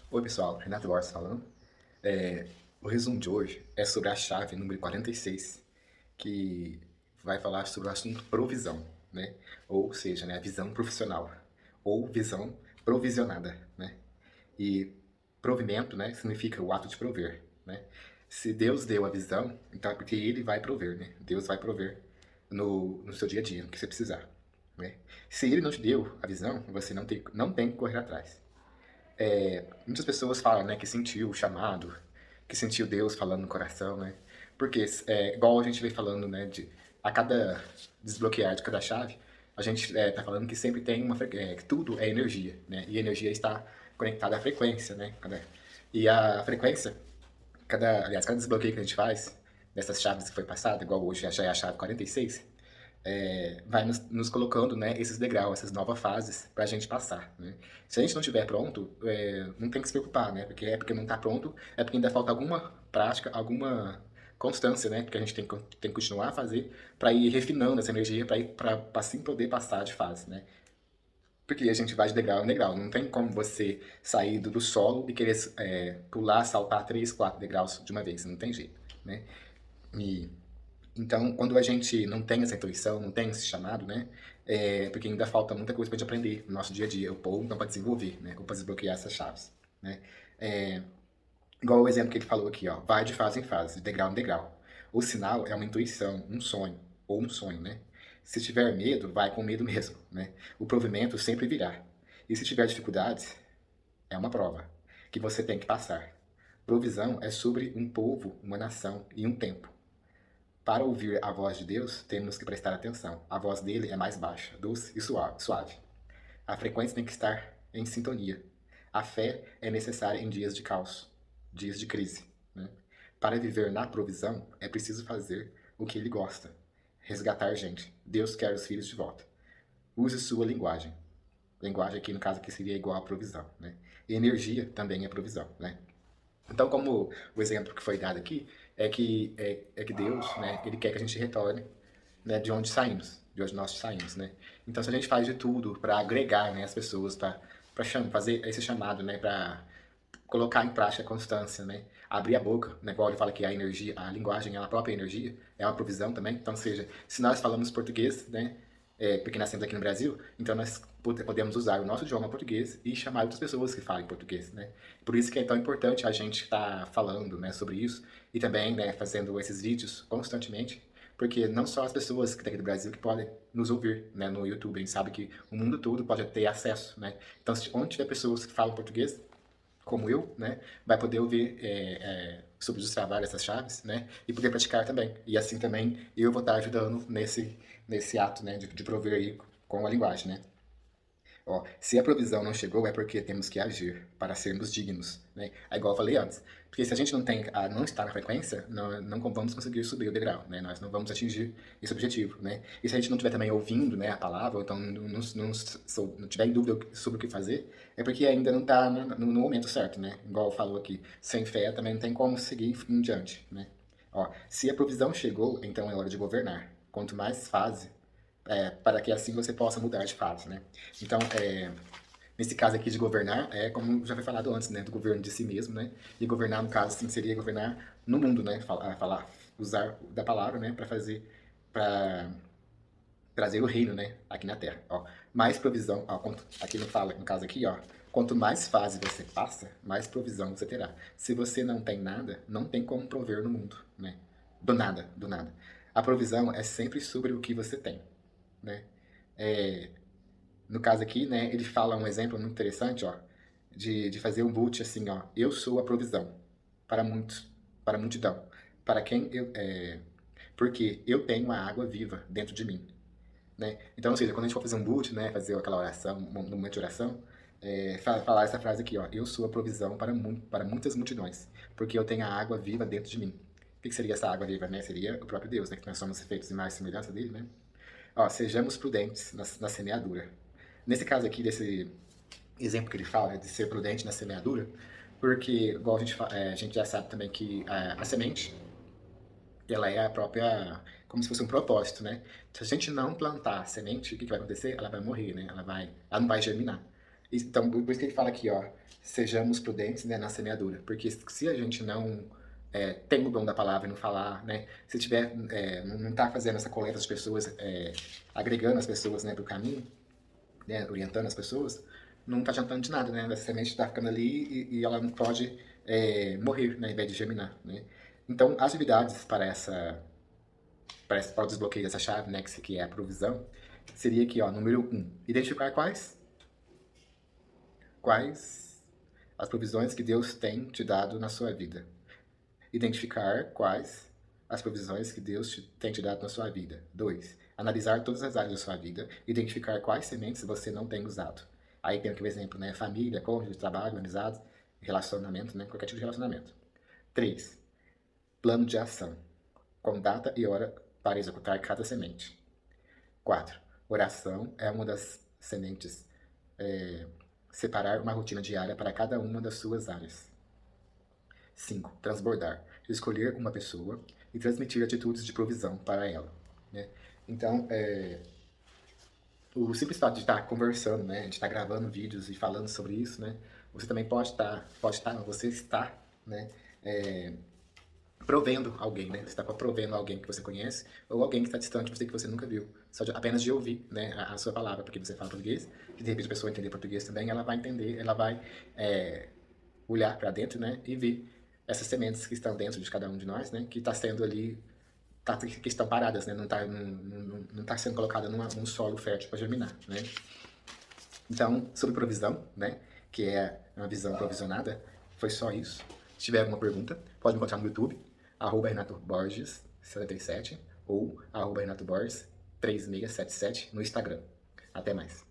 Oi, pessoal, Renato Borges falando. É, o resumo de hoje é sobre a chave número 46, que vai falar sobre o assunto provisão, né? Ou seja, né, a visão profissional, ou visão provisionada, né? E provimento, né, significa o ato de prover, né? Se Deus deu a visão, então é porque Ele vai prover, né? Deus vai prover no seu dia a dia, no que você precisar, né? Se Ele não te deu a visão, você não tem que correr atrás. Muitas pessoas falam, né, que sentiu o chamado, que sentiu Deus falando no coração, né? Porque, igual a gente vem falando, né, a cada desbloquear de cada chave, a gente tá falando que sempre tem que tudo é energia, né? E a energia está conectada à frequência, né? E a frequência, cada desbloqueio que a gente faz, dessas chaves que foi passada, igual hoje já é a chave 46, vai nos colocando, né, esses degraus, essas novas fases para a gente passar, né? Se a gente não estiver pronto, não tem que se preocupar, né? Porque não está pronto, é porque ainda falta alguma prática, alguma constância, né? Porque a gente tem que continuar a fazer para ir refinando essa energia, para assim poder passar de fase, né? Porque a gente vai de degrau em degrau. Não tem como você sair do solo e querer pular, saltar 3, 4 degraus de uma vez. Não tem jeito, né? E então, quando a gente não tem essa intuição, não tem esse chamado, né? Porque ainda falta muita coisa pra gente aprender no nosso dia a dia, ou então para desenvolver, né? Ou para desbloquear essas chaves, né? É, igual o exemplo que ele falou aqui, ó, vai de fase em fase, de degrau em degrau. O sinal é uma intuição, um sonho, ou um sonho, né? Se tiver medo, vai com medo mesmo, né? O provimento sempre virá. E se tiver dificuldades, é uma prova que você tem que passar. Provisão é sobre um povo, uma nação e um tempo. Para ouvir a voz de Deus, temos que prestar atenção. A voz dele é mais baixa, doce e suave. A frequência tem que estar em sintonia. A fé é necessária em dias de caos, dias de crise, né? Para viver na provisão, é preciso fazer o que ele gosta. Resgatar gente. Deus quer os filhos de volta. Use sua linguagem. Linguagem aqui, no caso, aqui seria igual a provisão, né? E energia também é provisão, né? Então, como o exemplo que foi dado aqui, é que Deus, né, ele quer que a gente retorne, né, de onde saímos, de onde nós saímos, né? Então, se a gente faz de tudo para agregar, né, as pessoas, para fazer esse chamado, né, para colocar em prática a constância, né, abrir a boca, né, igual ele fala que a energia, a linguagem, ela própria energia, é uma provisão também. Então, seja, se nós falamos português, né, porque nascemos aqui no Brasil, então nós podemos usar o nosso idioma português e chamar outras pessoas que falem português, né? Por isso que é tão importante a gente estar falando, né, sobre isso e também, né, fazendo esses vídeos constantemente, porque não só as pessoas que estão aqui do Brasil que podem nos ouvir, né, no YouTube, a gente sabe que o mundo todo pode ter acesso, né? Então, onde tiver pessoas que falam português, como eu, né, vai poder ouvir sobre os trabalhos, essas chaves, né, e poder praticar também. E assim também eu vou estar ajudando nesse ato, né, de prover aí com a linguagem, né. Ó, se a provisão não chegou, é porque temos que agir para sermos dignos, né? É igual eu falei antes. Porque se a gente não está na frequência, não vamos conseguir subir o degrau, né? Nós não vamos atingir esse objetivo, né? E se a gente não estiver também ouvindo, né, a palavra, ou então não tiver em dúvida sobre o que fazer, é porque ainda não está no momento certo, né? Igual falou aqui, sem fé também não tem como seguir em diante, né? Ó, se a provisão chegou, então é hora de governar. Quanto mais fase, para que assim você possa mudar de fase, né? Então, nesse caso aqui de governar, é como já foi falado antes, né, do governo de si mesmo, né? E governar, no caso, assim, seria governar no mundo, né? Usar da palavra, né, para trazer o reino, né, aqui na Terra. Ó, mais provisão, ó, aqui não fala, no caso aqui, ó, quanto mais fase você passa, mais provisão você terá. Se você não tem nada, não tem como prover no mundo, né? Do nada, do nada. A provisão é sempre sobre o que você tem, né? É, no caso aqui, né, ele fala um exemplo muito interessante, ó, de fazer um boot assim, ó. Eu sou a provisão para muitos, para a multidão, para quem porque eu tenho a água viva dentro de mim, né? Então, ou seja, quando a gente for fazer um boot, né, fazer aquela oração, um momento de oração, falar essa frase aqui, ó. Eu sou a provisão para muitas multidões, porque eu tenho a água viva dentro de mim. O que seria essa água viva, né? Seria o próprio Deus, né? Que nós somos feitos em mais semelhança dele, né? Ó, sejamos prudentes na semeadura. Nesse caso aqui, desse exemplo que ele fala, né, de ser prudente na semeadura, porque, igual a gente já sabe também que a semente, ela é a própria, como se fosse um propósito, né? Se a gente não plantar a semente, o que vai acontecer? Ela vai morrer, né? Ela não vai germinar. Então, por isso que ele fala aqui, ó, sejamos prudentes, né, na semeadura. Porque se a gente não tem o dom da palavra e não falar, né, se tiver, não tá fazendo essa coleta das pessoas, agregando as pessoas, né, do caminho, né, orientando as pessoas, não tá adiantando de nada, né? Essa semente tá ficando ali e ela não pode morrer, né, ao invés de germinar, né? Então, as atividades para o desbloqueio dessa chave, né, que é a provisão, seria aqui, ó, número 1, identificar quais as provisões que Deus tem te dado na sua vida. Identificar quais as provisões que Deus tem te dado na sua vida. 2. Analisar todas as áreas da sua vida, identificar quais sementes você não tem usado. Aí tem aqui o exemplo, né? Família, cônjuge, trabalho, amizades, relacionamento, né? Qualquer tipo de relacionamento. 3. Plano de ação, com data e hora para executar cada semente. 4. Oração é uma das sementes. Separar uma rotina diária para cada uma das suas áreas. 5. Transbordar. Escolher uma pessoa e transmitir atitudes de provisão para ela. Né? Então, o simples fato de estar conversando, né, de estar gravando vídeos e falando sobre isso, né, você também você está, né, provendo alguém, né? Você está provendo alguém que você conhece ou alguém que está distante de você que você nunca viu. Apenas de ouvir, né, a sua palavra, porque você fala português, que de repente a pessoa entender português também, ela vai entender, ela vai olhar para dentro, né, e ver essas sementes que estão dentro de cada um de nós, né, que está sendo ali, que estão paradas, né, não tá sendo colocada num solo fértil para germinar, né. Então, sobre provisão, né, que é uma visão provisionada, foi só isso. Se tiver alguma pergunta, pode me encontrar no YouTube, @RenatoBorges77 ou @RenatoBorges3677 no Instagram. Até mais.